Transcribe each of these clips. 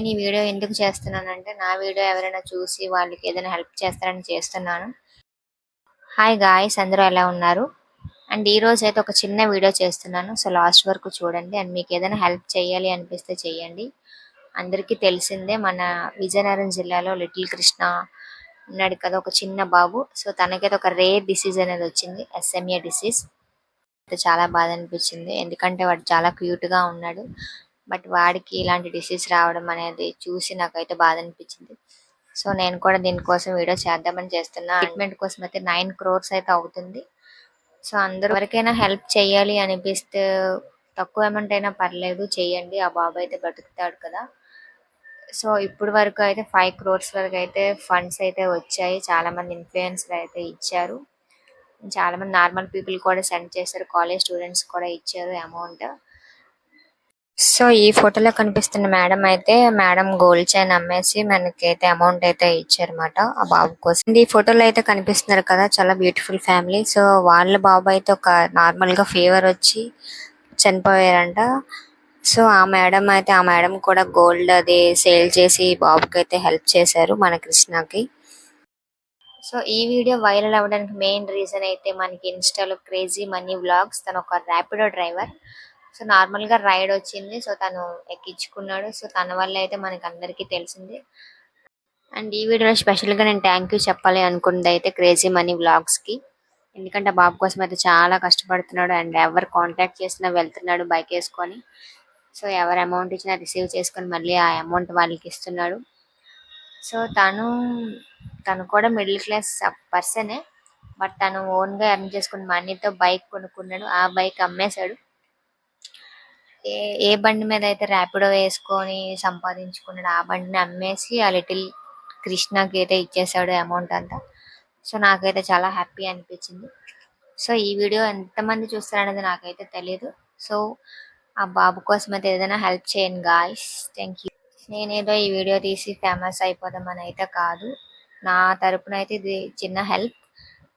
నేను ఈ వీడియో ఎందుకు చేస్తున్నానంటే నా వీడియో ఎవరైనా చూసి వాళ్ళకి ఏదైనా హెల్ప్ చేస్తారని చేస్తున్నాను. హాయ్ గాయ్స్, అందరూ ఎలా ఉన్నారు? అండ్ ఈ రోజు అయితే ఒక చిన్న వీడియో చేస్తున్నాను. సో లాస్ట్ వరకు చూడండి. అండ్ మీకు ఏదైనా హెల్ప్ చేయాలి అనిపిస్తే చేయండి. అందరికీ తెలిసిందే, మన విజయనగరం జిల్లాలో లిటిల్ కృష్ణ ఉన్నాడు కదా, ఒక చిన్న బాబు. సో తనకైతే ఒక రేర్ డిసీజ్ అనేది వచ్చింది, SMA డిసీజ్. చాలా బాధ అనిపించింది, ఎందుకంటే వాడు చాలా క్యూట్ గా ఉన్నాడు. బట్ వాడికి ఇలాంటి డిసీజ్ రావడం అనేది చూసి నాకైతే బాధ అనిపించింది. సో నేను కూడా దీనికోసం వీడియో చేద్దామని చేస్తున్నా. ట్రీట్మెంట్ కోసం అయితే 9 crores అయితే అవుతుంది. సో అందరూ ఎవరికైనా హెల్ప్ చేయాలి అనిపిస్తే తక్కువ అమౌంట్ అయినా పర్లేదు, చేయండి. ఆ బాబు అయితే బతుకుతాడు కదా. సో ఇప్పుడు వరకు అయితే 5 crores వరకు అయితే ఫండ్స్ అయితే వచ్చాయి. చాలా మంది ఇన్ఫ్లుయెన్సర్ అయితే ఇచ్చారు, చాలా మంది నార్మల్ పీపుల్ కూడా సెండ్ చేశారు, కాలేజ్ స్టూడెంట్స్ కూడా ఇచ్చారు అమౌంట్. సో ఈ ఫోటోలో కనిపిస్తున్న మేడం అయితే మేడం గోల్డ్ చైన్ అమ్మేసి మనకైతే అమౌంట్ అయితే ఇచ్చారన్నమాట ఆ బాబు కోసం. ఈ ఫోటోలో అయితే కనిపిస్తున్నారు కదా, చాలా బ్యూటిఫుల్ ఫ్యామిలీ. సో వాళ్ళ బాబు అయితే ఒక నార్మల్ గా ఫీవర్ వచ్చి చనిపోయారంట. సో ఆ మేడం కూడా గోల్డ్ అది సేల్ చేసి బాబుకి అయితే హెల్ప్ చేశారు మన కృష్ణకి. సో ఈ వీడియో వైరల్ అవ్వడానికి మెయిన్ రీజన్ అయితే మనకి ఇన్స్టాలో క్రేజీ మనీ వ్లాగ్స్, తను ఒక ర్యాపిడో డ్రైవర్. సో నార్మల్ గా రైడ్ వచ్చింది, సో తను ఎక్కించుకున్నాడు. సో తన వల్ల అయితే మనకి అందరికీ తెలిసింది. అండ్ ఈ వీడియోలో స్పెషల్ గా నేను థ్యాంక్ యూ చెప్పాలి అనుకున్నది అయితే క్రేజీ మనీ వ్లాగ్స్ కి, ఎందుకంటే బాబు కోసం అయితే చాలా కష్టపడుతున్నాడు. అండ్ ఎవరు కాంటాక్ట్ చేసినా వెళ్తున్నాడు బైక్ వేసుకొని. సో ఎవరు అమౌంట్ ఇచ్చినా రిసీవ్ చేసుకొని మళ్ళీ ఆ అమౌంట్ వాళ్ళకి ఇస్తున్నాడు. సో తను కూడా మిడిల్ క్లాస్ పర్సనే, బట్ తను ఓన్ గా ఎర్న్ చేసుకున్న మనీతో బైక్ కొనుక్కున్నాడు. ఆ బైక్ అమ్మేశాడు. ఏ బండి మీద అయితే ర్యాపిడో వేసుకొని సంపాదించుకున్నాడు ఆ బండిని అమ్మేసి ఆ లిటిల్ కృష్ణకి అయితే ఇచ్చేసాడు అమౌంట్ అంతా. సో నాకైతే చాలా హ్యాపీ అనిపించింది. సో ఈ వీడియో ఎంతమంది చూస్తారనేది నాకైతే తెలియదు. సో ఆ బాబు కోసం అయితే ఏదైనా హెల్ప్ చేయండి గాయ్స్. Thank you. నేనేదో ఈ వీడియో తీసి ఫేమస్ అయిపోదామని అయితే కాదు, నా తరపున అయితే ఇది చిన్న హెల్ప్,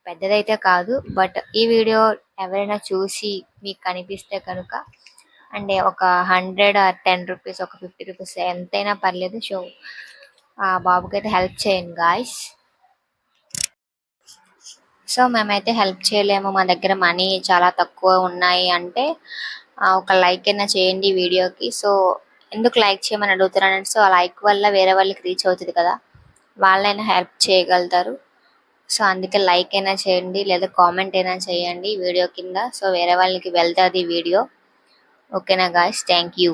పెద్దదైతే కాదు. బట్ ఈ వీడియో ఎవరైనా చూసి మీకు కనిపిస్తే కనుక అండ్ ఒక 100 or 10 రూపీస్, ఒక 50 రూపీస్ ఎంతైనా పర్లేదు. సో ఆ బాబుకి అయితే హెల్ప్ చేయండి గాయస్. సో మేమైతే హెల్ప్ చేయలేము, మా దగ్గర మనీ చాలా తక్కువ ఉన్నాయి అంటే ఒక లైక్ అయినా చేయండి వీడియోకి. సో ఎందుకు లైక్ చేయమని అడుగుతున్నానంటే, సో ఆ లైక్ వల్ల వేరే వాళ్ళకి రీచ్ అవుతుంది కదా, వాళ్ళైనా హెల్ప్ చేయగలుగుతారు. సో అందుకే లైక్ అయినా చేయండి, లేదా కామెంట్ అయినా చేయండి వీడియో కింద. సో వేరే వాళ్ళకి వెళ్తుంది వీడియో. ఓకేనా గాయస్, థ్యాంక్ యూ.